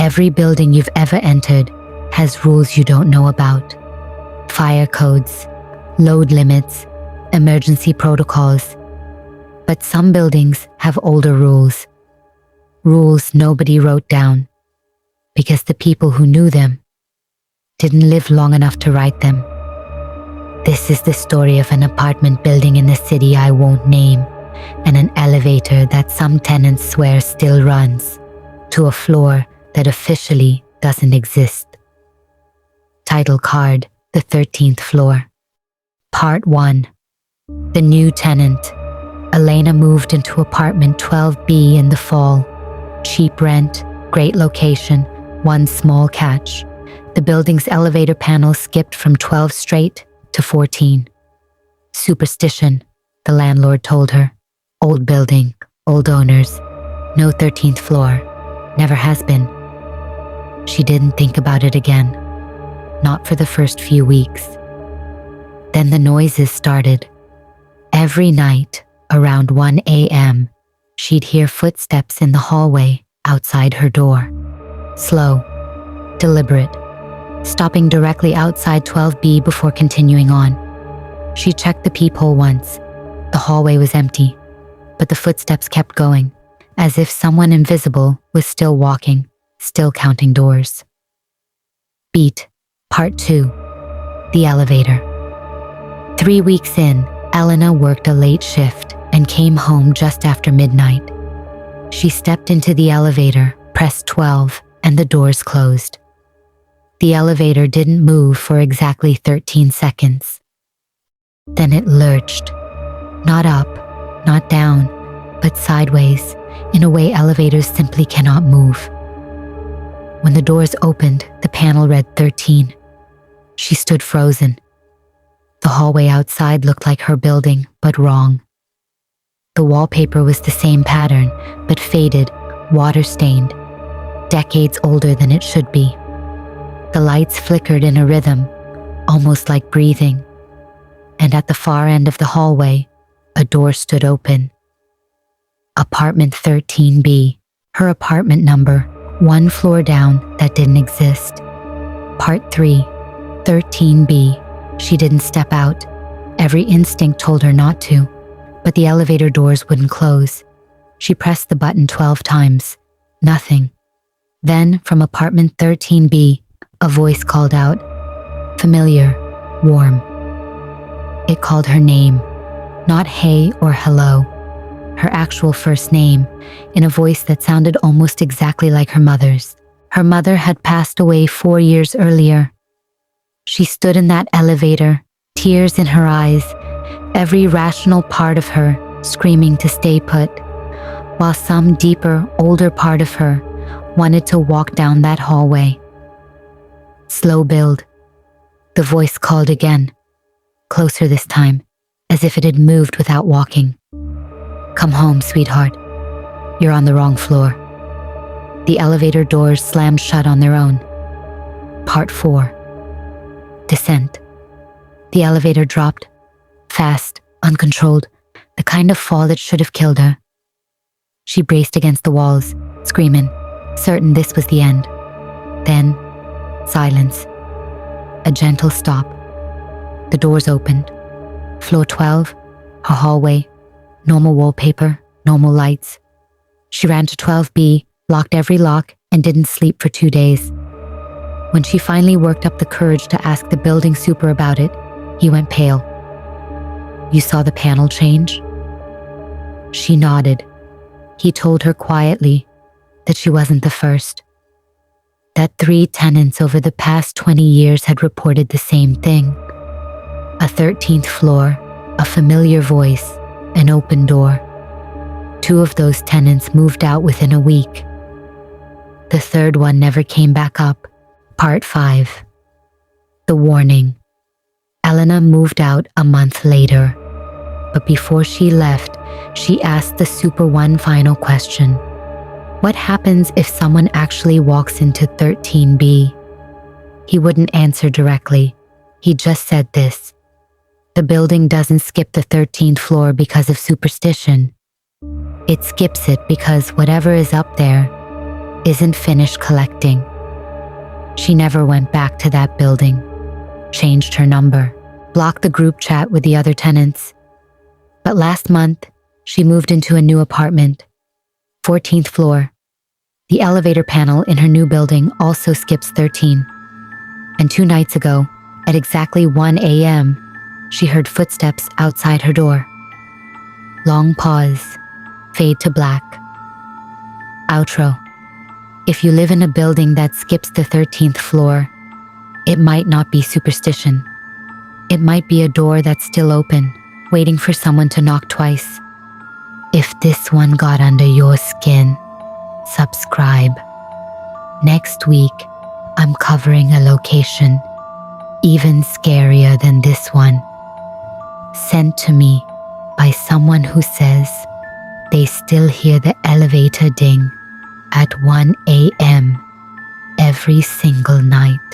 Every building you've ever entered has rules you don't know about. Fire codes, load limits, emergency protocols. But some buildings have older rules. Rules nobody wrote down, because the people who knew them didn't live long enough to write them. This is the story of an apartment building in the city I won't name, and an elevator that some tenants swear still runs to a floor that officially doesn't exist. Title card: The 13th Floor. Part 1. The new tenant. Elena moved into apartment 12B in the fall. Cheap rent, great location, one small catch. The building's elevator panel skipped from 12 straight to 14. Superstition, the landlord told her. Old building, old owners. No 13th floor. Never has been. She didn't think about it again. Not for the first few weeks. Then the noises started. Every night, around 1 a.m., she'd hear footsteps in the hallway outside her door. Slow, deliberate, stopping directly outside 12B before continuing on. She checked the peephole once. The hallway was empty, but the footsteps kept going, as if someone invisible was still walking, still counting doors. Beat, Part 2. The elevator. 3 weeks in, Elena worked a late shift and came home just after midnight. She stepped into the elevator, pressed 12, and the doors closed. The elevator didn't move for exactly 13 seconds. Then it lurched. Not up, not down, but sideways, in a way elevators simply cannot move. When the doors opened, the panel read 13. She stood frozen. The hallway outside looked like her building, but wrong. The wallpaper was the same pattern, but faded, water-stained, decades older than it should be. The lights flickered in a rhythm, almost like breathing. And at the far end of the hallway, a door stood open. Apartment 13B, her apartment number, one floor down that didn't exist. Part 3, 13B. She didn't step out. Every instinct told her not to, but the elevator doors wouldn't close. She pressed the button 12 times. Nothing. Then, from apartment 13B, a voice called out. Familiar, warm. It called her name, not hey or hello. Her actual first name, in a voice that sounded almost exactly like her mother's. Her mother had passed away 4 years earlier. She stood in that elevator, tears in her eyes, every rational part of her screaming to stay put, while some deeper, older part of her wanted to walk down that hallway. Slow build. The voice called again, closer this time, as if it had moved without walking. Come home, sweetheart. You're on the wrong floor. The elevator doors slammed shut on their own. Part 4. Descent. The elevator dropped. Fast, uncontrolled, the kind of fall that should have killed her. She braced against the walls, screaming, certain this was the end. Then, silence. A gentle stop. The doors opened. Floor 12, her hallway, normal wallpaper, normal lights. She ran to 12B, locked every lock, and didn't sleep for 2 days. When she finally worked up the courage to ask the building super about it, he went pale. You saw the panel change? She nodded. He told her quietly that she wasn't the first. That 3 tenants over the past 20 years had reported the same thing. A 13th floor, a familiar voice, an open door. 2 of those tenants moved out within a week. The third one never came back up. Part 5. The warning. Elena moved out a month later, but before she left, she asked the super one final question. What happens if someone actually walks into 13B? He wouldn't answer directly. He just said this. The building doesn't skip the 13th floor because of superstition. It skips it because whatever is up there isn't finished collecting. She never went back to that building, changed her number, blocked the group chat with the other tenants. But last month, she moved into a new apartment, 14th floor. The elevator panel in her new building also skips 13. And 2 nights ago, at exactly 1 a.m., she heard footsteps outside her door. Long pause, fade to black. Outro. If you live in a building that skips the 13th floor, it might not be superstition. It might be a door that's still open, waiting for someone to knock twice. If this one got under your skin, subscribe. Next week, I'm covering a location even scarier than this one, sent to me by someone who says they still hear the elevator ding at 1 a.m. every single night.